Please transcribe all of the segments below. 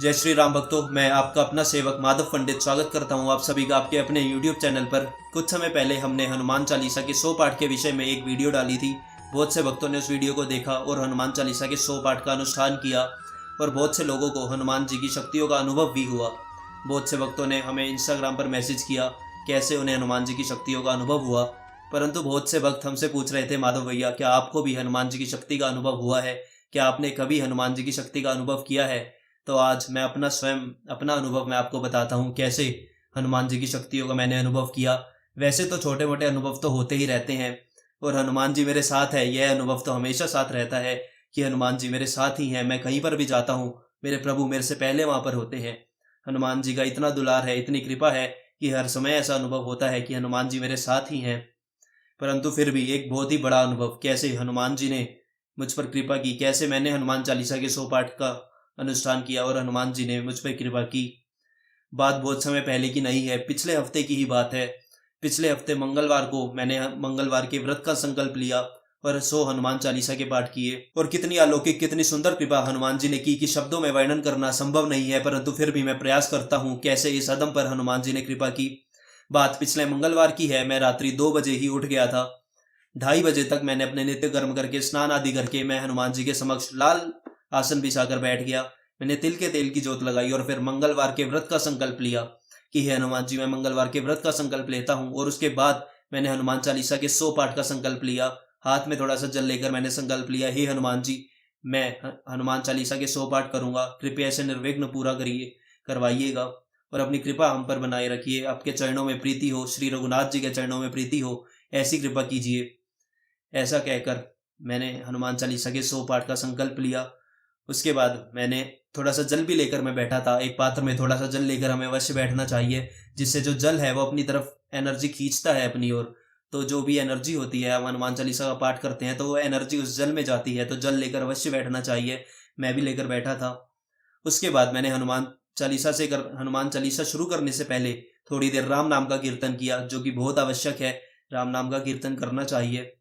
जय श्री राम भक्तों, मैं आपका अपना सेवक माधव पंडित स्वागत करता हूं आप सभी का आपके अपने YouTube चैनल पर। कुछ समय पहले हमने हनुमान चालीसा के 100 पाठ के विषय में एक वीडियो डाली थी। बहुत से भक्तों ने उस वीडियो को देखा और हनुमान चालीसा के 100 पाठ का अनुष्ठान किया और बहुत से लोगों को हनुमान जी की शक्तियों का अनुभव भी हुआ। बहुत से भक्तों ने हमें इंस्टाग्राम पर मैसेज किया कैसे उन्हें हनुमान जी की शक्तियों का अनुभव हुआ। परंतु बहुत से भक्त हमसे पूछ रहे थे, माधव भैया क्या आपको भी हनुमान जी की शक्ति का अनुभव हुआ है? क्या आपने कभी हनुमान जी की शक्ति का अनुभव किया है? तो आज मैं अपना अनुभव मैं आपको बताता हूँ कैसे हनुमान जी की शक्तियों का मैंने अनुभव किया। वैसे तो छोटे मोटे अनुभव तो होते ही रहते हैं और हनुमान जी मेरे साथ है, यह अनुभव तो हमेशा साथ रहता है कि हनुमान जी मेरे साथ ही हैं। मैं कहीं पर भी जाता हूँ, मेरे प्रभु मेरे से पहले वहाँ पर होते हैं। हनुमान जी का इतना दुलार है, इतनी कृपा है कि हर समय ऐसा अनुभव होता है कि हनुमान जी मेरे साथ ही हैं। परंतु फिर भी एक बहुत ही बड़ा अनुभव, कैसे हनुमान जी ने मुझ पर कृपा की, कैसे मैंने हनुमान चालीसा के 100 पाठ का अनुष्ठान किया और हनुमान जी ने मुझ पर कृपा की। बात बहुत समय पहले की नहीं है, पिछले हफ्ते की ही बात है। पिछले हफ्ते मंगलवार को मैंने मंगलवार के व्रत का संकल्प लिया और 100 हनुमान चालीसा के पाठ किए। और कितनी अलौकिक, कितनी सुंदर कृपा हनुमान जी ने की कि शब्दों में वर्णन करना संभव नहीं है, परंतु फिर भी मैं प्रयास करता हूँ कैसे इस अदम पर हनुमान जी ने कृपा की। बात पिछले मंगलवार की है। मैं रात्रि 2 बजे ही उठ गया था। 2:30 बजे तक मैंने अपने नित्य कर्म करके स्नान आदि करके मैं हनुमान जी के समक्ष लाल आसन बिछाकर बैठ गया। मैंने तिल के तेल की जोत लगाई और फिर मंगलवार के व्रत का संकल्प लिया कि हे हनुमान जी, मैं मंगलवार के व्रत का संकल्प लेता हूँ। और उसके बाद मैंने हनुमान चालीसा के 100 पाठ का संकल्प लिया। हाथ में थोड़ा सा जल लेकर मैंने संकल्प लिया, हे हनुमान जी, मैं हनुमान चालीसा के 100 पाठ करूंगा, कृपया ऐसे निर्विघ्न पूरा करवाइएगा और अपनी कृपा हम पर बनाए रखिए। आपके चरणों में प्रीति हो, श्री रघुनाथ जी के चरणों में प्रीति हो, ऐसी कृपा कीजिए। ऐसा कहकर मैंने हनुमान चालीसा के 100 पाठ का संकल्प लिया। उसके बाद मैंने थोड़ा सा जल भी लेकर मैं बैठा था। एक पात्र में थोड़ा सा जल लेकर हमें अवश्य बैठना चाहिए, जिससे जो जल है वो अपनी तरफ एनर्जी खींचता है अपनी ओर। तो जो भी एनर्जी होती है, हम हनुमान चालीसा का पाठ करते हैं तो वो एनर्जी उस जल में जाती है, तो जल लेकर अवश्य बैठना चाहिए। मैं भी लेकर बैठा था। उसके बाद मैंने हनुमान चालीसा शुरू करने से पहले थोड़ी देर राम नाम का कीर्तन किया, जो कि बहुत आवश्यक है। राम नाम का कीर्तन करना चाहिए।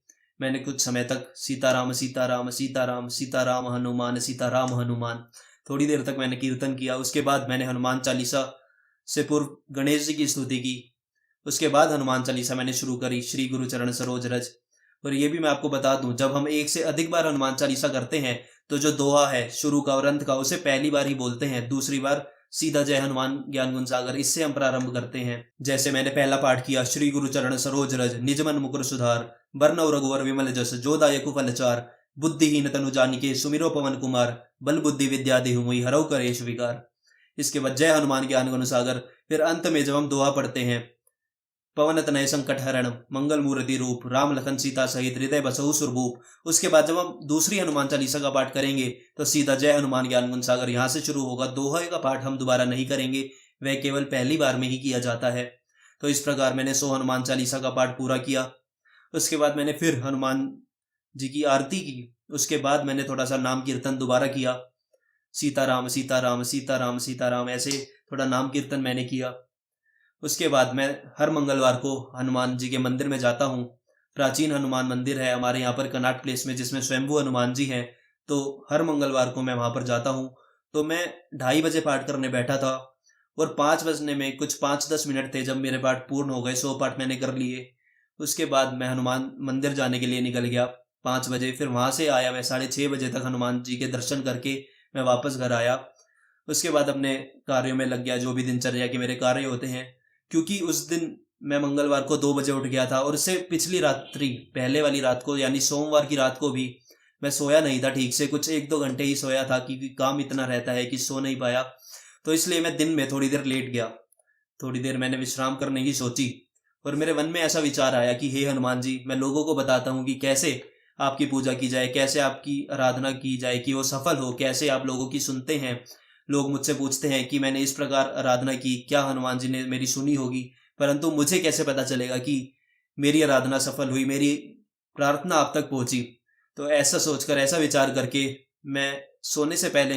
मैंने कुछ समय तक सीताराम सीताराम सीताराम सीताराम हनुमान सीताराम हनुमान थोड़ी देर तक मैंने कीर्तन किया। उसके बाद मैंने हनुमान चालीसा से पूर्व गणेश जी की स्तुति की। उसके बाद हनुमान चालीसा मैंने शुरू करी, श्री गुरु चरण सरोज रज। और ये भी मैं आपको बता दूं, जब हम एक से अधिक बार हनुमान चालीसा करते हैं तो जो दोहा है शुरू का और अंत का, उसे पहली बार ही बोलते हैं, दूसरी बार सीधा जय हनुमान ज्ञान गुण सागर, इससे हम प्रारंभ करते हैं। जैसे मैंने पहला पाठ किया, श्री गुरु चरण सरोज रज निज मन मुकुर सुधार, बरनौ रघुवर विमल जस जो दायकु फलचार, बुद्धिहीन तनु जानिके सुमिरो पवन कुमार, बल बुद्धि विद्या देहु मोहि हरौ कलेश विकार। इसके बाद जय हनुमान ज्ञान गुण सागर। फिर अंत में जब हम दोहा पढ़ते हैं, पवन तनय संकट हरण मंगल मूर्ति रूप, राम लखन सीता सहित हृदय बसहु सुरभूप। उसके बाद जब हम दूसरी हनुमान चालीसा का पाठ करेंगे तो सीधा जय हनुमान ज्ञान गुण सागर यहाँ से शुरू होगा। दोहे का पाठ हम दोबारा नहीं करेंगे, वह केवल पहली बार में ही किया जाता है। तो इस प्रकार मैंने 100 हनुमान चालीसा का पाठ पूरा किया। उसके बाद मैंने फिर हनुमान जी की आरती की। उसके बाद मैंने थोड़ा सा नाम कीर्तन दोबारा किया, सीताराम सीताराम सीताराम सीताराम, ऐसे थोड़ा नाम कीर्तन मैंने किया। उसके बाद मैं हर मंगलवार को हनुमान जी के मंदिर में जाता हूँ। प्राचीन हनुमान मंदिर है हमारे यहाँ पर कनाट प्लेस में, जिसमें स्वयंभू हनुमान जी हैं। तो हर मंगलवार को मैं वहाँ पर जाता हूँ। तो मैं 2:30 बजे पाठ करने बैठा था और 5 बजने में कुछ 5-10 मिनट थे जब मेरे पाठ पूर्ण हो गए, 100 पाठ मैंने कर लिए। उसके बाद मैं हनुमान मंदिर जाने के लिए निकल गया 5 बजे। फिर वहाँ से आया मैं 6:30 बजे तक हनुमान जी के दर्शन करके मैं वापस घर आया। उसके बाद अपने कार्यों में लग गया, जो भी दिनचर्या के मेरे कार्य होते हैं। क्योंकि उस दिन मैं मंगलवार को 2 बजे उठ गया था और उससे पिछली रात्रि, पहले वाली रात को यानी सोमवार की रात को भी मैं सोया नहीं था ठीक से, कुछ 1-2 घंटे ही सोया था क्योंकि काम इतना रहता है कि सो नहीं पाया। तो इसलिए मैं दिन में थोड़ी देर लेट गया। थोड़ी देर मैंने विश्राम करने की सोची और मेरे मन में ऐसा विचार आया कि हे हनुमान जी, मैं लोगों को बताता हूँ कि कैसे आपकी पूजा की जाए, कैसे आपकी आराधना की जाए कि वो सफल हो, कैसे आप लोगों की सुनते हैं। लोग मुझसे पूछते हैं कि मैंने इस प्रकार आराधना की, क्या हनुमान जी ने मेरी सुनी होगी? परंतु मुझे कैसे पता चलेगा कि मेरी आराधना सफल हुई, मेरी प्रार्थना आप तक पहुंची? तो ऐसा सोचकर, ऐसा विचार करके मैं सोने से पहले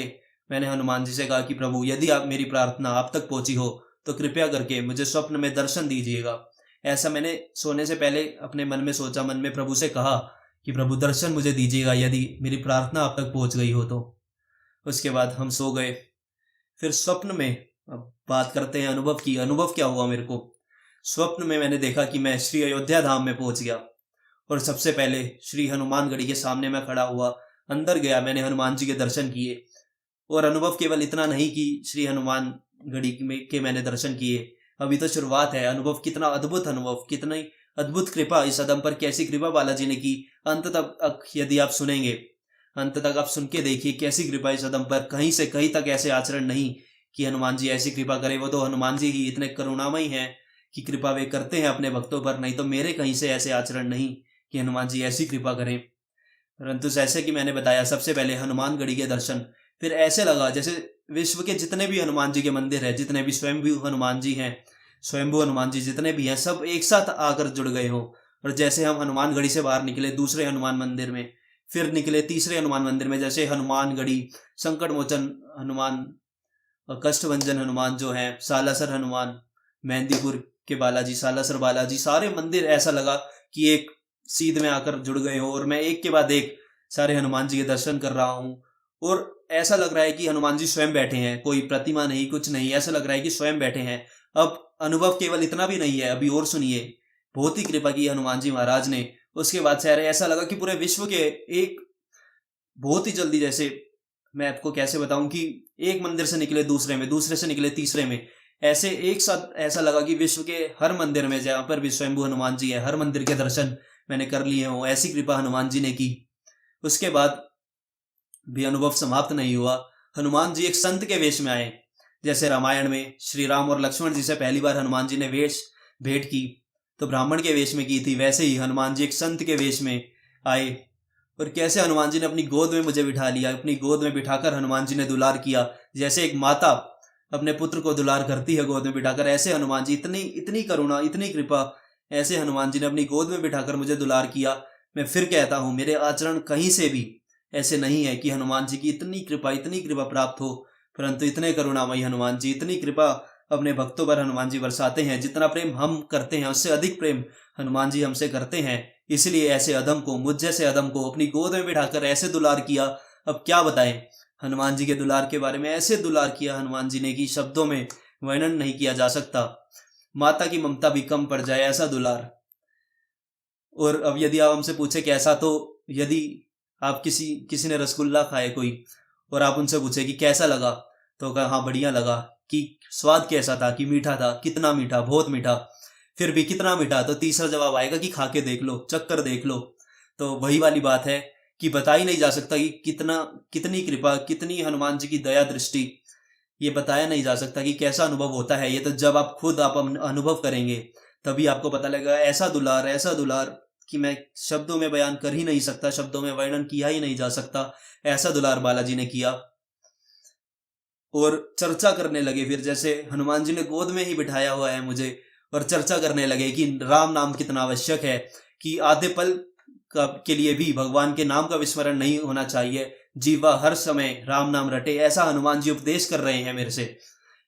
मैंने हनुमान जी से कहा कि प्रभु, यदि आप मेरी प्रार्थना आप तक पहुंची हो तो कृपया करके मुझे स्वप्न में दर्शन दीजिएगा। ऐसा मैंने सोने से पहले अपने मन में सोचा, मन में प्रभु से कहा कि प्रभु दर्शन मुझे दीजिएगा यदि मेरी प्रार्थना आप तक पहुंच गई हो तो। उसके बाद हम सो गए। फिर स्वप्न में, अब बात करते हैं अनुभव की। अनुभव क्या हुआ मेरे को, स्वप्न में मैंने देखा कि मैं श्री अयोध्या धाम में पहुंच गया और सबसे पहले श्री हनुमानगढ़ी के सामने मैं खड़ा हुआ। अंदर गया, मैंने हनुमान जी के दर्शन किए। और अनुभव केवल इतना नहीं कि श्री हनुमानगढ़ी में के मैंने दर्शन किए, अभी तो शुरुआत है। अनुभव कितना अद्भुत अनुभव, कितनी अद्भुत कृपा इस अदम पर, कैसी कृपा बालाजी ने की। अंत तक यदि आप सुनेंगे, अंत तक आप सुन के देखिए कैसी कृपा इस अदम पर। कहीं से कहीं तक ऐसे आचरण नहीं कि हनुमान जी ऐसी कृपा करे। वो तो हनुमान जी ही इतने करुणामयी हैं कि कृपा वे करते हैं अपने भक्तों पर। नहीं तो मेरे कहीं से ऐसे आचरण नहीं कि हनुमान जी ऐसी कृपा करें। परंतु जैसे कि मैंने बताया, सबसे पहले हनुमानगढ़ी के दर्शन। फिर ऐसे लगा जैसे विश्व के जितने भी हनुमान जी के मंदिर है, जितने भी स्वयंभू हनुमान जी हैं, स्वयंभू हनुमान जी जितने भी हैं, सब एक साथ आकर जुड़ गए हो। और जैसे हम हनुमानगढ़ी से बाहर निकले दूसरे हनुमान मंदिर में, फिर निकले तीसरे हनुमान मंदिर में, जैसे हनुमानगढ़ी, संकट मोचन हनुमान और कष्टभंजन हनुमान जो है, सालासर हनुमान, मेहंदीपुर के बालाजी, सालासर बालाजी, सारे मंदिर ऐसा लगा कि एक सीध में आकर जुड़ गए हो। और मैं एक के बाद एक सारे हनुमान जी के दर्शन कर रहा हूँ। और ऐसा लग रहा है कि हनुमान जी स्वयं बैठे हैं, कोई प्रतिमा नहीं, कुछ नहीं, ऐसा लग रहा है कि स्वयं बैठे हैं। अब अनुभव केवल इतना भी नहीं है, अभी और सुनिए। बहुत ही कृपा की हनुमान जी महाराज ने। उसके बाद से अरे ऐसा लगा कि पूरे विश्व के एक, बहुत ही जल्दी, जैसे मैं आपको कैसे बताऊं कि एक मंदिर से निकले दूसरे में, दूसरे से निकले तीसरे में, ऐसे एक साथ ऐसा लगा कि विश्व के हर मंदिर में जहाँ पर भी स्वयंभू हनुमान जी है, हर मंदिर के दर्शन मैंने कर लिए हों। ऐसी कृपा हनुमान जी ने की। उसके बाद भी अनुभव समाप्त नहीं हुआ। हनुमान जी एक संत के वेश में आए। जैसे रामायण में श्री राम और लक्ष्मण जी से पहली बार हनुमान जी ने भेंट की तो ब्राह्मण के वेश में की थी, वैसे ही हनुमान जी एक संत के वेश में आए। और कैसे हनुमान जी ने अपनी गोद में मुझे बिठा लिया, अपनी गोद में बिठाकर हनुमान जी ने दुलार किया। जैसे एक माता अपने पुत्र को दुलार करती है गोद में बिठाकर, ऐसे हनुमान जी, इतनी इतनी करुणा, इतनी कृपा, ऐसे हनुमान जी ने अपनी गोद में बिठाकर मुझे दुलार किया। मैं फिर कहता हूँ, मेरे आचरण कहीं से भी ऐसे नहीं है कि हनुमान जी की इतनी कृपा प्राप्त हो। परंतु इतने करुणामयी हनुमान जी, इतनी कृपा अपने भक्तों पर हनुमान जी बरसाते हैं। जितना प्रेम हम करते हैं उससे अधिक प्रेम हनुमान जी हमसे करते हैं। इसलिए ऐसे अधम को, मुझ जैसे अधम को अपनी गोद में बिठाकर ऐसे दुलार किया। अब क्या बताएं हनुमान जी के दुलार के बारे में। ऐसे दुलार किया हनुमान जी ने कि शब्दों में वर्णन नहीं किया जा सकता। माता की ममता भी कम पड़ जाए ऐसा दुलार। और अब यदि आप हमसे पूछे कैसा, तो यदि आप किसी ने रसगुल्ला खाए कोई और आप उनसे पूछे कि कैसा लगा, तो कहा हाँ बढ़िया लगा। कि स्वाद कैसा था, कि मीठा था, कितना मीठा, बहुत मीठा। फिर भी कितना मीठा, तो तीसरा जवाब आएगा कि खा के देख लो, चक्कर देख लो। तो वही वाली बात है कि बता ही नहीं जा सकता कि कितनी कृपा, कितनी हनुमान जी की दया दृष्टि, ये बताया नहीं जा सकता कि कैसा अनुभव होता है। ये तो जब आप खुद आप अनुभव करेंगे तभी आपको पता लगेगा। ऐसा दुलार कि मैं शब्दों में बयान कर ही नहीं सकता, शब्दों में वर्णन किया ही नहीं जा सकता। ऐसा दुलार बालाजी ने किया। और चर्चा करने लगे फिर, जैसे हनुमान जी ने गोद में ही बिठाया हुआ है मुझे, और चर्चा करने लगे कि राम नाम कितना आवश्यक है, कि आधे पल के लिए भी भगवान के नाम का विस्मरण नहीं होना चाहिए, जीवा हर समय राम नाम रटे। ऐसा हनुमान जी उपदेश कर रहे हैं मेरे से,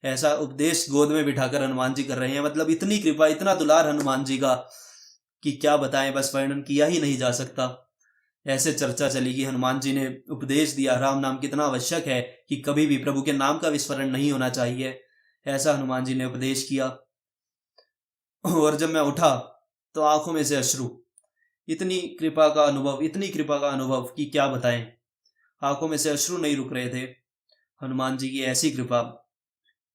ऐसा उपदेश गोद में बिठाकर हनुमान जी कर रहे हैं। मतलब इतनी कृपा, इतना दुलार हनुमान जी का कि क्या बताएं, बस वर्णन किया ही नहीं जा सकता। ऐसे चर्चा चली कि हनुमान जी ने उपदेश दिया राम नाम कितना आवश्यक है, कि कभी भी प्रभु के नाम का विस्मरण नहीं होना चाहिए। ऐसा हनुमान जी ने उपदेश किया। और जब मैं उठा तो आंखों में से अश्रु, इतनी कृपा का अनुभव, इतनी कृपा का अनुभव कि क्या बताएं। आंखों में से अश्रु नहीं रुक रहे थे। हनुमान जी की ऐसी कृपा,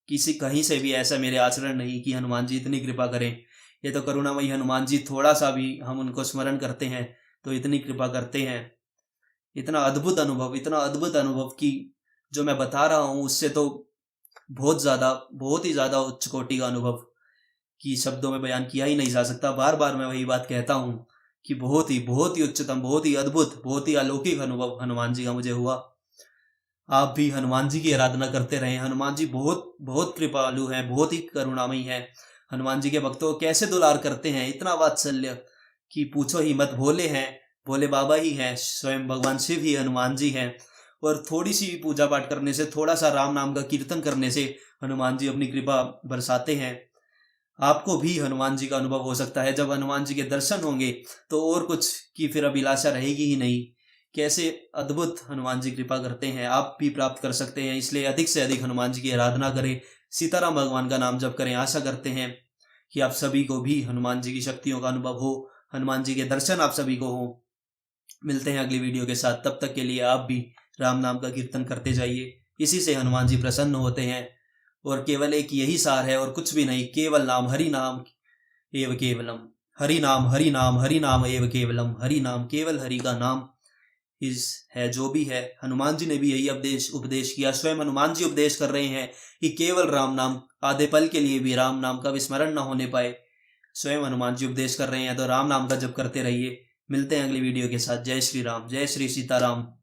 किसी कहीं से भी ऐसा मेरे आचरण नहीं कि हनुमान जी इतनी कृपा करें। ये तो करुणामयी हनुमान जी, थोड़ा सा भी हम उनको स्मरण करते हैं तो इतनी कृपा करते हैं। इतना अद्भुत अनुभव, इतना अद्भुत अनुभव कि जो मैं बता रहा हूँ उससे तो बहुत ही ज्यादा उच्च कोटि का अनुभव कि शब्दों में बयान किया ही नहीं जा सकता। बार बार मैं वही बात कहता हूँ कि बहुत ही उच्चतम, बहुत ही अद्भुत, बहुत ही अलौकिक अनुभव हनुमान जी का मुझे हुआ। आप भी हनुमान जी की आराधना करते रहें। हनुमान जी बहुत बहुत कृपालु हैं, बहुत ही करुणामयी हैं। हनुमान जी के भक्तों को कैसे दुलार करते हैं, इतना वात्सल्य कि पूछो ही मत। भोले हैं, भोले बाबा ही हैं, स्वयं भगवान शिव ही हनुमान जी हैं। और थोड़ी सी पूजा पाठ करने से, थोड़ा सा राम नाम का कीर्तन करने से हनुमान जी अपनी कृपा बरसाते हैं। आपको भी हनुमान जी का अनुभव हो सकता है। जब हनुमान जी के दर्शन होंगे तो और कुछ की फिर अभिलाषा रहेगी ही नहीं कैसे अद्भुत हनुमान जी कृपा करते हैं, आप भी प्राप्त कर सकते हैं। इसलिए अधिक से अधिक हनुमान जी की आराधना करें, सीताराम भगवान का नाम जप करें। आशा करते हैं कि आप सभी को भी हनुमान जी की शक्तियों का अनुभव हो, हनुमान जी के दर्शन आप सभी को हो। मिलते हैं अगली वीडियो के साथ, तब तक के लिए आप भी राम नाम का कीर्तन करते जाइए। इसी से हनुमान जी प्रसन्न होते हैं और केवल एक यही सार है और कुछ भी नहीं। केवल नाम, हरि नाम एव केवलम, हरि नाम, हरि नाम, हरि नाम एव केवलम, हरि नाम, केवल हरि का नाम इस है जो भी है। हनुमान जी ने भी यही उपदेश किया। स्वयं हनुमान जी उपदेश कर रहे हैं कि केवल राम नाम, आधे पल के लिए भी राम नाम का विस्मरण न होने पाए। स्वयं हनुमान जी उपदेश कर रहे हैं, तो राम नाम का जप करते रहिए। मिलते हैं अगली वीडियो के साथ। जय श्री राम, जय श्री सीताराम।